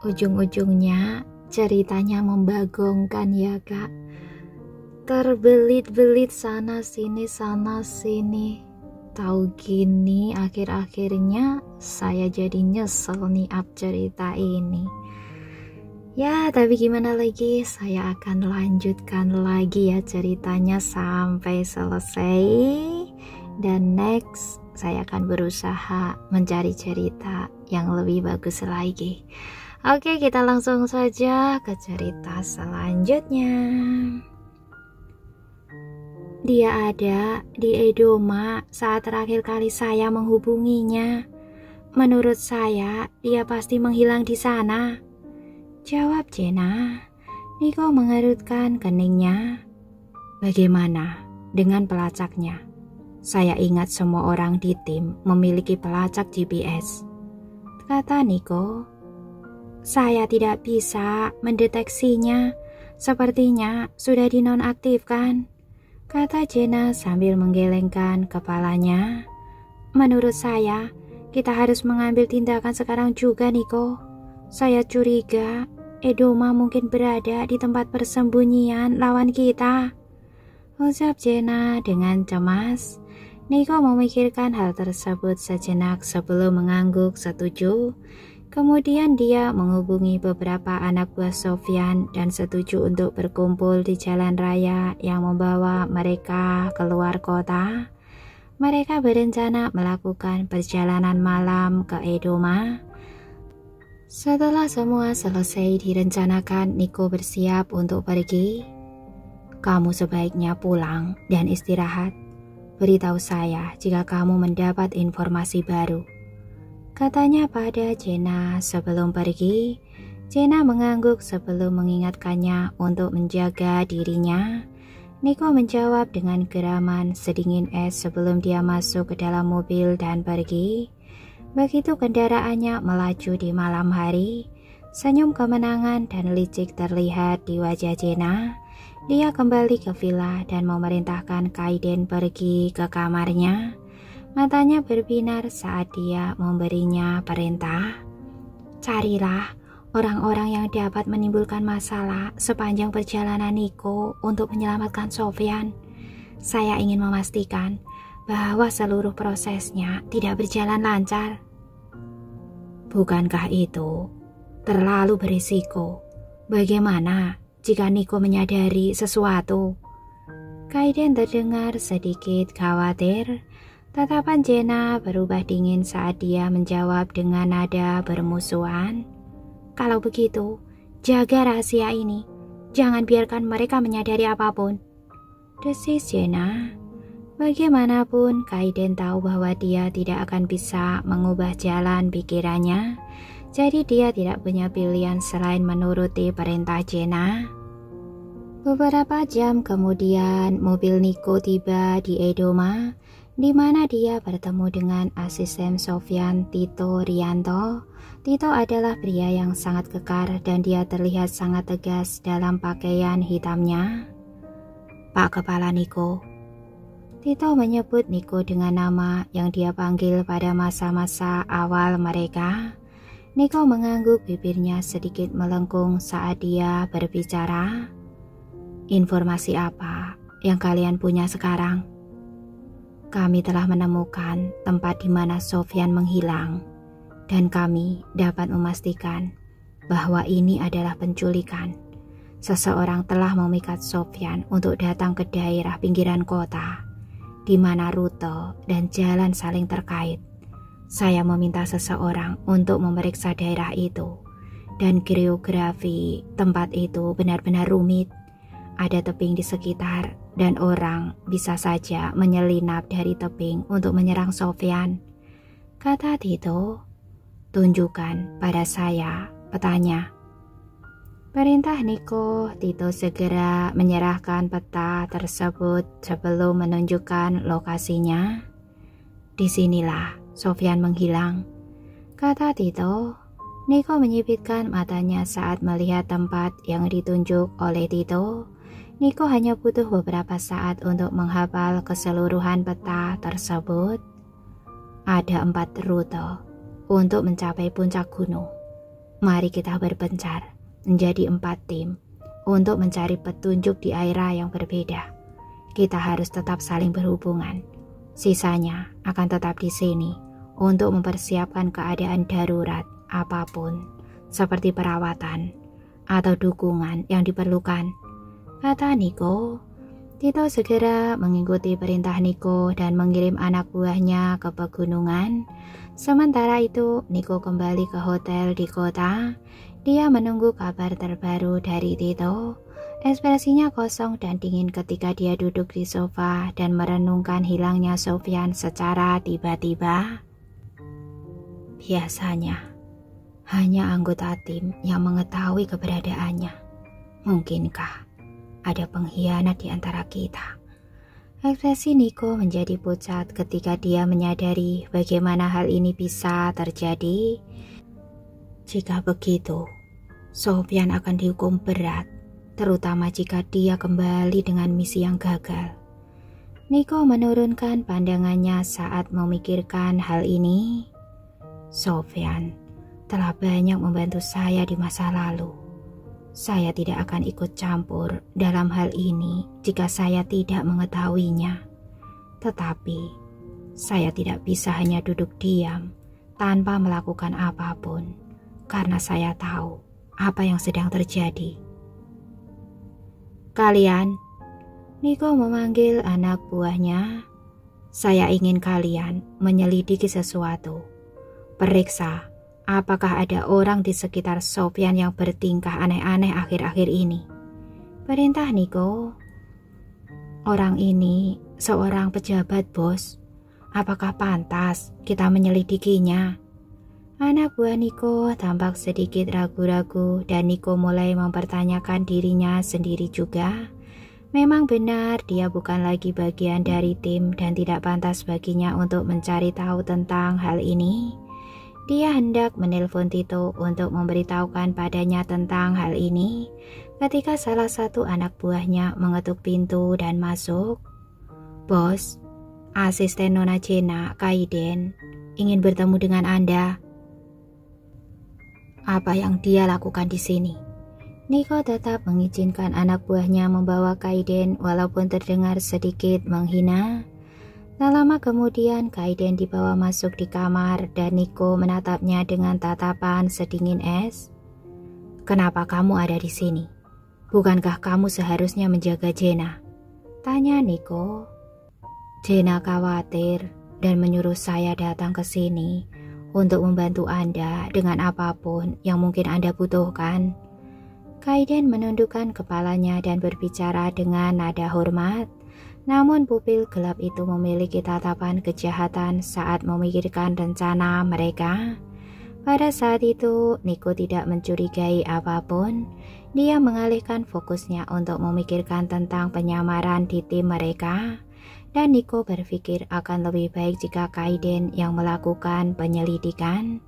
Ujung-ujungnya ceritanya membagongkan ya kak. Terbelit-belit sana sini. Tahu gini akhir-akhirnya saya jadi nyesel nih up cerita ini. Ya tapi gimana lagi, saya akan lanjutkan lagi ya ceritanya sampai selesai. Dan next saya akan berusaha mencari cerita yang lebih bagus lagi. Oke, kita langsung saja ke cerita selanjutnya. Dia ada di Edoma saat terakhir kali saya menghubunginya. Menurut saya, dia pasti menghilang di sana, jawab Jenna. Niko mengerutkan keningnya. Bagaimana dengan pelacaknya? Saya ingat semua orang di tim memiliki pelacak GPS, kata Niko. Saya tidak bisa mendeteksinya, sepertinya sudah dinonaktifkan, kata Jenna sambil menggelengkan kepalanya. Menurut saya, kita harus mengambil tindakan sekarang juga, Niko. Saya curiga Edoma mungkin berada di tempat persembunyian lawan kita, ucap Jenna dengan cemas. Niko memikirkan hal tersebut sejenak sebelum mengangguk setuju. Kemudian dia menghubungi beberapa anak buah Sofyan dan setuju untuk berkumpul di jalan raya yang membawa mereka keluar kota. Mereka berencana melakukan perjalanan malam ke Edoma. Setelah semua selesai direncanakan, Niko bersiap untuk pergi. Kamu sebaiknya pulang dan istirahat. Beritahu saya jika kamu mendapat informasi baru, katanya pada Jenna sebelum pergi. Jenna mengangguk sebelum mengingatkannya untuk menjaga dirinya. Niko menjawab dengan geraman sedingin es sebelum dia masuk ke dalam mobil dan pergi. Begitu kendaraannya melaju di malam hari, senyum kemenangan dan licik terlihat di wajah Jenna. Dia kembali ke villa dan memerintahkan Kaiden pergi ke kamarnya. Matanya berbinar saat dia memberinya perintah. Carilah orang-orang yang dapat menimbulkan masalah sepanjang perjalanan Niko untuk menyelamatkan Sofyan. Saya ingin memastikan bahwa seluruh prosesnya tidak berjalan lancar. Bukankah itu terlalu berisiko? Bagaimana jika Niko menyadari sesuatu? Kaiden terdengar sedikit khawatir. Tatapan Jenna berubah dingin saat dia menjawab dengan nada bermusuhan. Kalau begitu, jaga rahasia ini. Jangan biarkan mereka menyadari apapun, desis Jenna. Bagaimanapun, Kaiden tahu bahwa dia tidak akan bisa mengubah jalan pikirannya. Jadi dia tidak punya pilihan selain menuruti perintah Jenna. Beberapa jam kemudian, mobil Niko tiba di Edoma, di mana dia bertemu dengan asisten Sofyan, Tito Rianto. Tito adalah pria yang sangat kekar dan dia terlihat sangat tegas dalam pakaian hitamnya. Pak Kepala Niko. Tito menyebut Niko dengan nama yang dia panggil pada masa-masa awal mereka. Niko mengangguk, bibirnya sedikit melengkung saat dia berbicara. Informasi apa yang kalian punya sekarang? Kami telah menemukan tempat di mana Sofyan menghilang, dan kami dapat memastikan bahwa ini adalah penculikan. Seseorang telah memikat Sofyan untuk datang ke daerah pinggiran kota, di mana rute dan jalan saling terkait. Saya meminta seseorang untuk memeriksa daerah itu, dan geografi tempat itu benar-benar rumit. Ada tebing di sekitar, dan orang bisa saja menyelinap dari tebing untuk menyerang Sofyan, kata Tito. Tunjukkan pada saya petanya, perintah Niko. Tito segera menyerahkan peta tersebut sebelum menunjukkan lokasinya. Disinilah Sofyan menghilang, kata Tito. Niko menyipitkan matanya saat melihat tempat yang ditunjuk oleh Tito. Niko hanya butuh beberapa saat untuk menghafal keseluruhan peta tersebut. Ada 4 rute untuk mencapai puncak gunung. Mari kita berpencar menjadi 4 tim untuk mencari petunjuk di area yang berbeda. Kita harus tetap saling berhubungan. Sisanya akan tetap di sini untuk mempersiapkan keadaan darurat apapun, seperti perawatan atau dukungan yang diperlukan, kata Niko. Tito segera mengikuti perintah Niko dan mengirim anak buahnya ke pegunungan. Sementara itu, Niko kembali ke hotel di kota. Dia menunggu kabar terbaru dari Tito. Ekspresinya kosong dan dingin ketika dia duduk di sofa dan merenungkan hilangnya Sofyan secara tiba-tiba. Biasanya, hanya anggota tim yang mengetahui keberadaannya. Mungkinkah ada pengkhianat di antara kita? Ekspresi Niko menjadi pucat ketika dia menyadari bagaimana hal ini bisa terjadi. Jika begitu, Sofyan akan dihukum berat, terutama jika dia kembali dengan misi yang gagal. Niko menurunkan pandangannya saat memikirkan hal ini. Sofyan telah banyak membantu saya di masa lalu. Saya tidak akan ikut campur dalam hal ini jika saya tidak mengetahuinya. Tetapi, saya tidak bisa hanya duduk diam tanpa melakukan apapun, karena saya tahu apa yang sedang terjadi. Kalian, Niko memanggil anak buahnya. Saya ingin kalian menyelidiki sesuatu. Periksa apakah ada orang di sekitar Sofyan yang bertingkah aneh-aneh akhir-akhir ini. Perintah Niko. Orang ini seorang pejabat, bos. Apakah pantas kita menyelidikinya? Anak buah Niko tampak sedikit ragu-ragu dan Niko mulai mempertanyakan dirinya sendiri juga. Memang benar dia bukan lagi bagian dari tim dan tidak pantas baginya untuk mencari tahu tentang hal ini. Dia hendak menelpon Tito untuk memberitahukan padanya tentang hal ini ketika salah satu anak buahnya mengetuk pintu dan masuk. Bos, asisten Nona Jena, Kaiden, ingin bertemu dengan Anda. Apa yang dia lakukan di sini? Niko tetap mengizinkan anak buahnya membawa Kaiden walaupun terdengar sedikit menghina. Tak lama kemudian Kaiden dibawa masuk di kamar dan Niko menatapnya dengan tatapan sedingin es. Kenapa kamu ada di sini? Bukankah kamu seharusnya menjaga Jena? Tanya Niko. Jena khawatir dan menyuruh saya datang ke sini untuk membantu Anda dengan apapun yang mungkin Anda butuhkan. Kaiden menundukkan kepalanya dan berbicara dengan nada hormat. Namun pupil gelap itu memiliki tatapan kejahatan saat memikirkan rencana mereka. Pada saat itu, Niko tidak mencurigai apapun. Dia mengalihkan fokusnya untuk memikirkan tentang penyamaran di tim mereka. Dan Niko berpikir akan lebih baik jika Kaiden yang melakukan penyelidikan.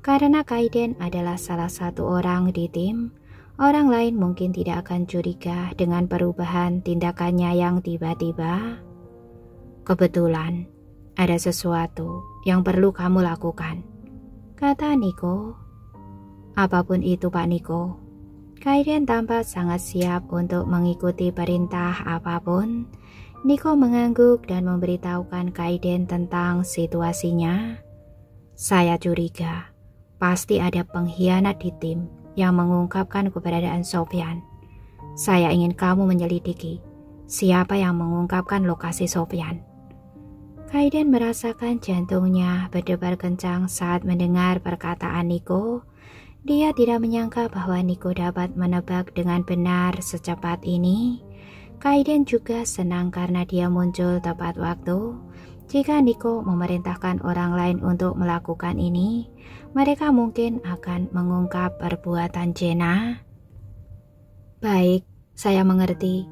Karena Kaiden adalah salah satu orang di tim, orang lain mungkin tidak akan curiga dengan perubahan tindakannya yang tiba-tiba. Kebetulan, ada sesuatu yang perlu kamu lakukan, kata Niko. Apapun itu, Pak Niko. Kaiden tampak sangat siap untuk mengikuti perintah apapun. Niko mengangguk dan memberitahukan Kaiden tentang situasinya. Saya curiga, pasti ada pengkhianat di tim yang mengungkapkan keberadaan Sofyan. Saya ingin kamu menyelidiki siapa yang mengungkapkan lokasi Sofyan. Kaiden merasakan jantungnya berdebar kencang saat mendengar perkataan Niko. Dia tidak menyangka bahwa Niko dapat menebak dengan benar secepat ini. Kaiden juga senang karena dia muncul tepat waktu. Jika Niko memerintahkan orang lain untuk melakukan ini, mereka mungkin akan mengungkap perbuatan Jena. Baik, saya mengerti.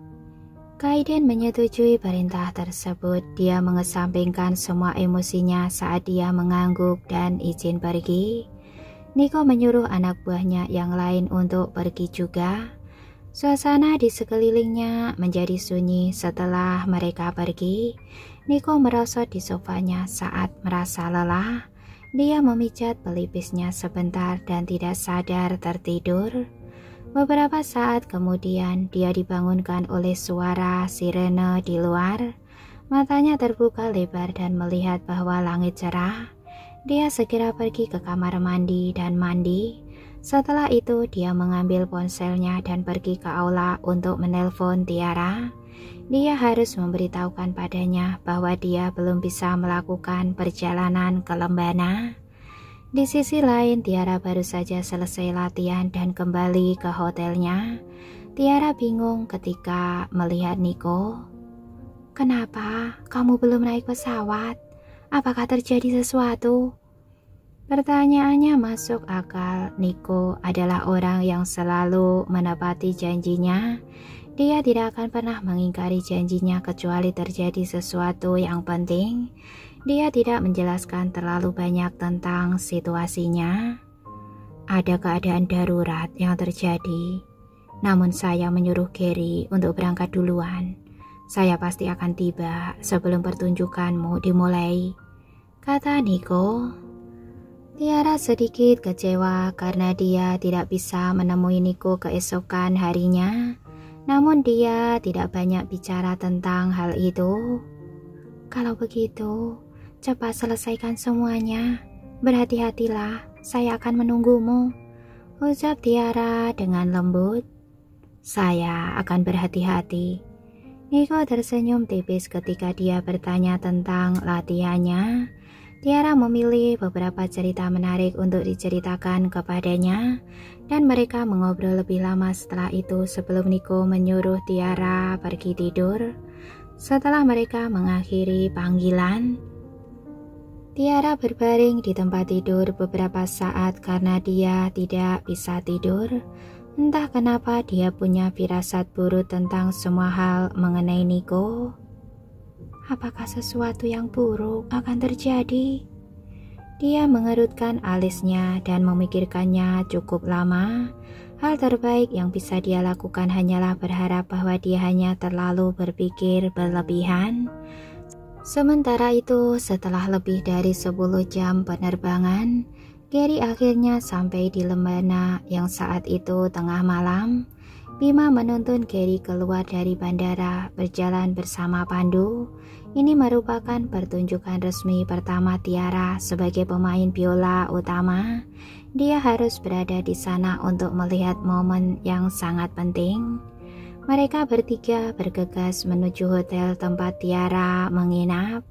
Kaiden menyetujui perintah tersebut. Dia mengesampingkan semua emosinya saat dia mengangguk dan izin pergi. Niko menyuruh anak buahnya yang lain untuk pergi juga. Suasana di sekelilingnya menjadi sunyi setelah mereka pergi. Niko merosot di sofanya saat merasa lelah. Dia memijat pelipisnya sebentar dan tidak sadar tertidur. Beberapa saat kemudian dia dibangunkan oleh suara sirene di luar. Matanya terbuka lebar dan melihat bahwa langit cerah. Dia segera pergi ke kamar mandi dan mandi. Setelah itu dia mengambil ponselnya dan pergi ke aula untuk menelpon Tiara. Dia harus memberitahukan padanya bahwa dia belum bisa melakukan perjalanan ke Lembana. Di sisi lain, Tiara baru saja selesai latihan dan kembali ke hotelnya. Tiara bingung ketika melihat Niko. "Kenapa kamu belum naik pesawat? Apakah terjadi sesuatu?" Pertanyaannya masuk akal. Niko adalah orang yang selalu menepati janjinya. Dia tidak akan pernah mengingkari janjinya kecuali terjadi sesuatu yang penting. Dia tidak menjelaskan terlalu banyak tentang situasinya. "Ada keadaan darurat yang terjadi, namun saya menyuruh Gary untuk berangkat duluan. Saya pasti akan tiba sebelum pertunjukanmu dimulai," kata Niko. Tiara sedikit kecewa karena dia tidak bisa menemui Niko keesokan harinya. Namun dia tidak banyak bicara tentang hal itu. "Kalau begitu, cepat selesaikan semuanya. Berhati-hatilah, saya akan menunggumu," ucap Tiara dengan lembut. "Saya akan berhati-hati." Niko tersenyum tipis ketika dia bertanya tentang latihannya. Tiara memilih beberapa cerita menarik untuk diceritakan kepadanya, dan mereka mengobrol lebih lama setelah itu sebelum Niko menyuruh Tiara pergi tidur. Setelah mereka mengakhiri panggilan, Tiara berbaring di tempat tidur beberapa saat karena dia tidak bisa tidur. Entah kenapa dia punya firasat buruk tentang semua hal mengenai Niko. Apakah sesuatu yang buruk akan terjadi? Dia mengerutkan alisnya dan memikirkannya cukup lama. Hal terbaik yang bisa dia lakukan hanyalah berharap bahwa dia hanya terlalu berpikir berlebihan. Sementara itu, setelah lebih dari 10 jam penerbangan, Gary akhirnya sampai di Lembana yang saat itu tengah malam. Bima menuntun Gary keluar dari bandara berjalan bersama Pandu. Ini merupakan pertunjukan resmi pertama Tiara sebagai pemain biola utama. Dia harus berada di sana untuk melihat momen yang sangat penting. Mereka bertiga bergegas menuju hotel tempat Tiara menginap.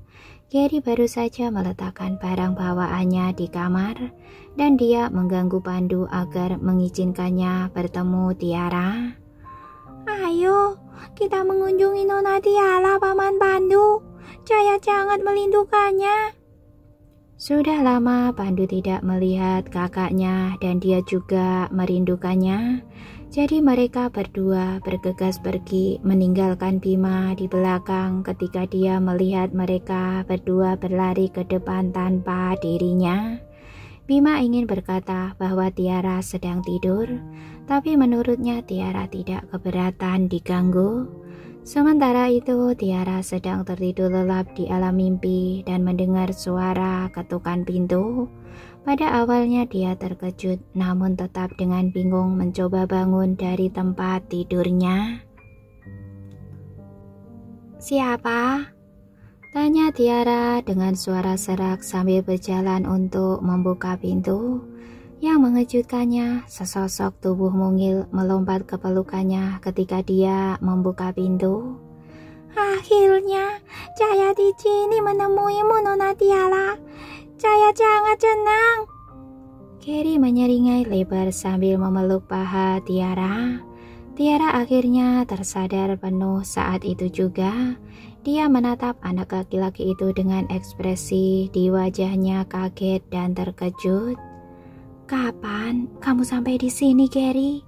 Gary baru saja meletakkan barang bawaannya di kamar dan dia mengganggu Pandu agar mengizinkannya bertemu Tiara. "Ayo, kita mengunjungi Nona Tiara, Paman Pandu. Saya sangat merindukannya." Sudah lama Pandu tidak melihat kakaknya dan dia juga merindukannya. Jadi mereka berdua bergegas pergi meninggalkan Bima di belakang ketika dia melihat mereka berdua berlari ke depan tanpa dirinya. Bima ingin berkata bahwa Tiara sedang tidur, tapi menurutnya Tiara tidak keberatan diganggu. Sementara itu Tiara sedang tertidur lelap di alam mimpi dan mendengar suara ketukan pintu. Pada awalnya dia terkejut, namun tetap dengan bingung mencoba bangun dari tempat tidurnya. "Siapa?" tanya Tiara dengan suara serak sambil berjalan untuk membuka pintu. Yang mengejutkannya, sesosok tubuh mungil melompat ke pelukannya ketika dia membuka pintu. "Akhirnya, saya di sini menemuimu, Nona Tiara. Saya sangat senang." Gary menyeringai lebar sambil memeluk paha Tiara. Tiara akhirnya tersadar penuh saat itu juga. Dia menatap anak laki-laki itu dengan ekspresi di wajahnya kaget dan terkejut. "Kapan kamu sampai di sini, Gary?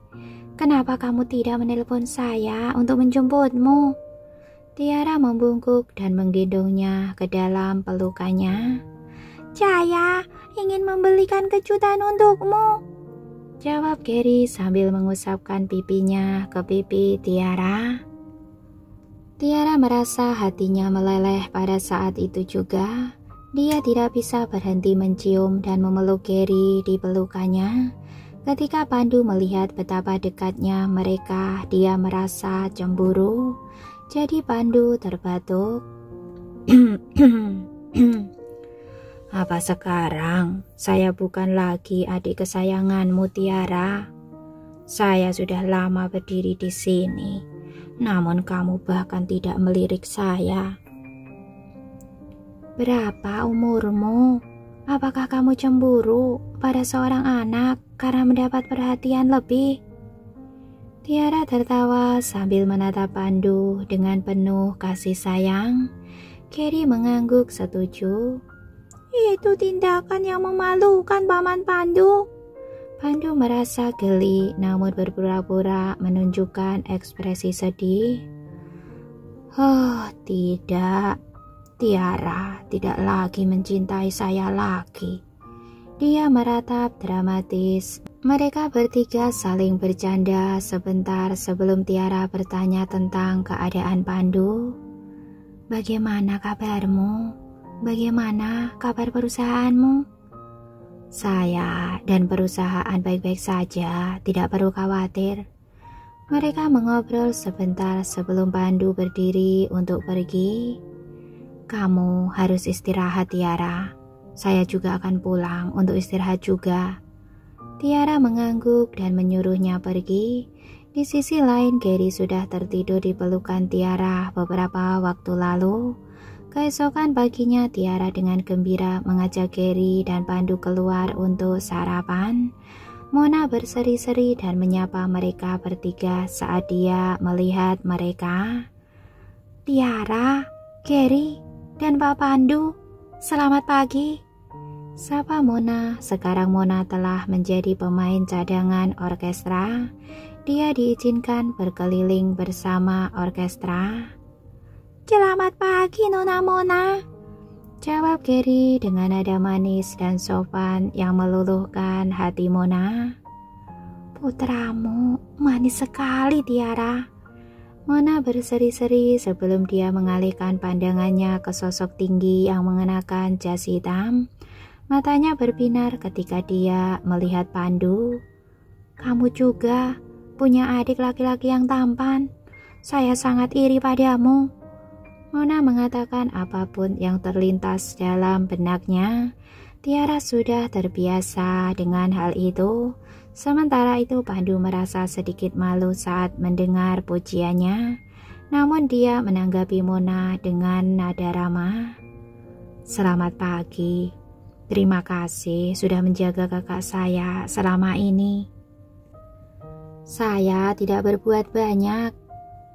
Kenapa kamu tidak menelpon saya untuk menjemputmu?" Tiara membungkuk dan menggendongnya ke dalam pelukannya. "Saya ingin membelikan kejutan untukmu," jawab Gary sambil mengusapkan pipinya ke pipi Tiara. Tiara merasa hatinya meleleh pada saat itu juga. Dia tidak bisa berhenti mencium dan memeluk Gary di pelukannya. Ketika Pandu melihat betapa dekatnya mereka, dia merasa cemburu. Jadi Pandu terbatuk. Apa sekarang saya bukan lagi adik kesayanganmu, Tiara? Saya sudah lama berdiri di sini, namun kamu bahkan tidak melirik saya. Berapa umurmu? Apakah kamu cemburu pada seorang anak karena mendapat perhatian lebih? Tiara tertawa sambil menatap Pandu dengan penuh kasih sayang. Gary mengangguk setuju. Itu tindakan yang memalukan, Paman Pandu. Pandu merasa geli namun berpura-pura menunjukkan ekspresi sedih. Oh, tidak. Tiara tidak lagi mencintai saya lagi. Dia meratap dramatis. Mereka bertiga saling bercanda sebentar sebelum Tiara bertanya tentang keadaan Pandu. Bagaimana kabarmu? Bagaimana kabar perusahaanmu? Saya dan perusahaan baik-baik saja, tidak perlu khawatir. Mereka mengobrol sebentar sebelum Pandu berdiri untuk pergi. Kamu harus istirahat, Tiara. Saya juga akan pulang untuk istirahat juga. Tiara mengangguk dan menyuruhnya pergi. Di sisi lain, Gary sudah tertidur di pelukan Tiara beberapa waktu lalu. Keesokan paginya, Tiara dengan gembira mengajak Gary dan Pandu keluar untuk sarapan. Mona berseri-seri dan menyapa mereka bertiga saat dia melihat mereka. Tiara, Gary, dan Pak Pandu, selamat pagi. Sapa Mona. Sekarang Mona telah menjadi pemain cadangan orkestra. Dia diizinkan berkeliling bersama orkestra. Selamat pagi, Nona Mona, jawab Gary dengan nada manis dan sopan yang meluluhkan hati Mona. Putramu manis sekali, Tiara. Mona berseri-seri sebelum dia mengalihkan pandangannya ke sosok tinggi yang mengenakan jas hitam. Matanya berbinar ketika dia melihat Pandu. Kamu juga punya adik laki-laki yang tampan. Saya sangat iri padamu. Mona mengatakan apapun yang terlintas dalam benaknya. Tiara sudah terbiasa dengan hal itu. Sementara itu Pandu merasa sedikit malu saat mendengar pujiannya. Namun dia menanggapi Mona dengan nada ramah. Selamat pagi. Terima kasih sudah menjaga kakak saya selama ini. Saya tidak berbuat banyak.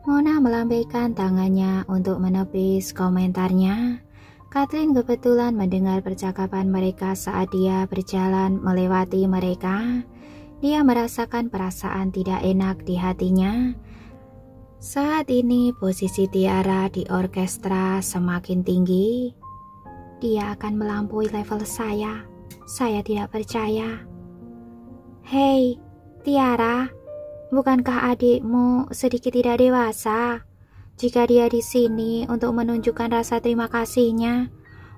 Mona melambaikan tangannya untuk menepis komentarnya. Kathleen kebetulan mendengar percakapan mereka saat dia berjalan melewati mereka. Dia merasakan perasaan tidak enak di hatinya. Saat ini posisi Tiara di orkestra semakin tinggi. Dia akan melampaui level saya. Saya tidak percaya. Hei, Tiara, bukankah adikmu sedikit tidak dewasa? Jika dia di sini untuk menunjukkan rasa terima kasihnya,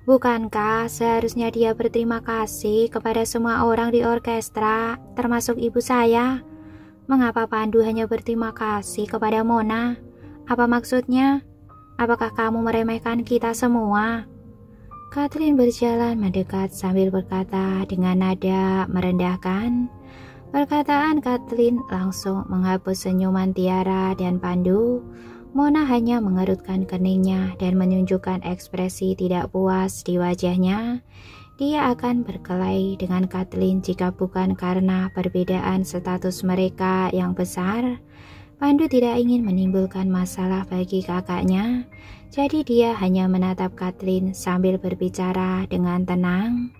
bukankah seharusnya dia berterima kasih kepada semua orang di orkestra, termasuk ibu saya? Mengapa Pandu hanya berterima kasih kepada Mona? Apa maksudnya? Apakah kamu meremehkan kita semua? Kathleen berjalan mendekat sambil berkata dengan nada merendahkan. Perkataan Kathleen langsung menghapus senyuman Tiara dan Pandu. Mona hanya mengerutkan keningnya dan menunjukkan ekspresi tidak puas di wajahnya. Dia akan berkelahi dengan Kathleen jika bukan karena perbedaan status mereka yang besar. Pandu tidak ingin menimbulkan masalah bagi kakaknya, jadi dia hanya menatap Kathleen sambil berbicara dengan tenang.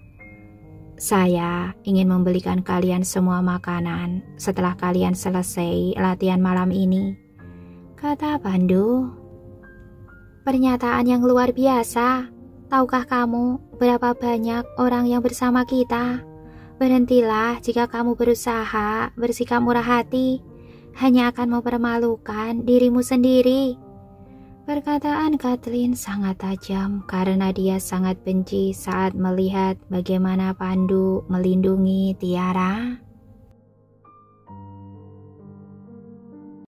Saya ingin membelikan kalian semua makanan setelah kalian selesai latihan malam ini, kata Pandu. Pernyataan yang luar biasa. Tahukah kamu berapa banyak orang yang bersama kita? Berhentilah jika kamu berusaha bersikap murah hati. Hanya akan mempermalukan dirimu sendiri. Perkataan Kathleen sangat tajam karena dia sangat benci saat melihat bagaimana Pandu melindungi Tiara.